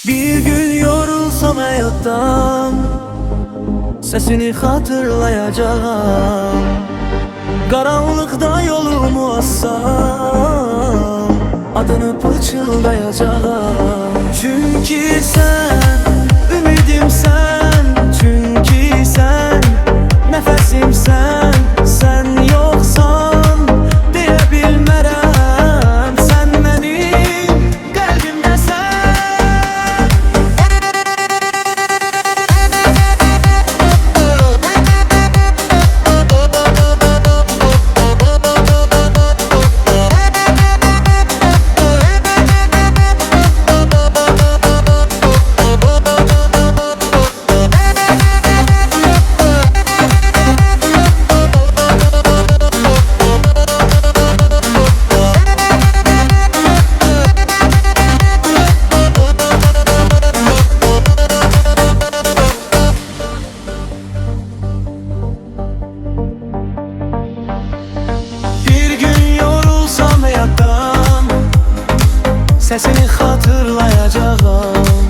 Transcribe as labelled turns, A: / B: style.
A: Bir gün yorulsam hayattan, sesini hatırlayacağım. Karanlıkta yolumu assam, adını pıçıldayacağım. Çünkü sen, ümidim sen. Çünkü sen, nefesim sen. Sen yoksan diyebilmərəm. Sen benim kalbimdesən. Sesini hatırlayacağım.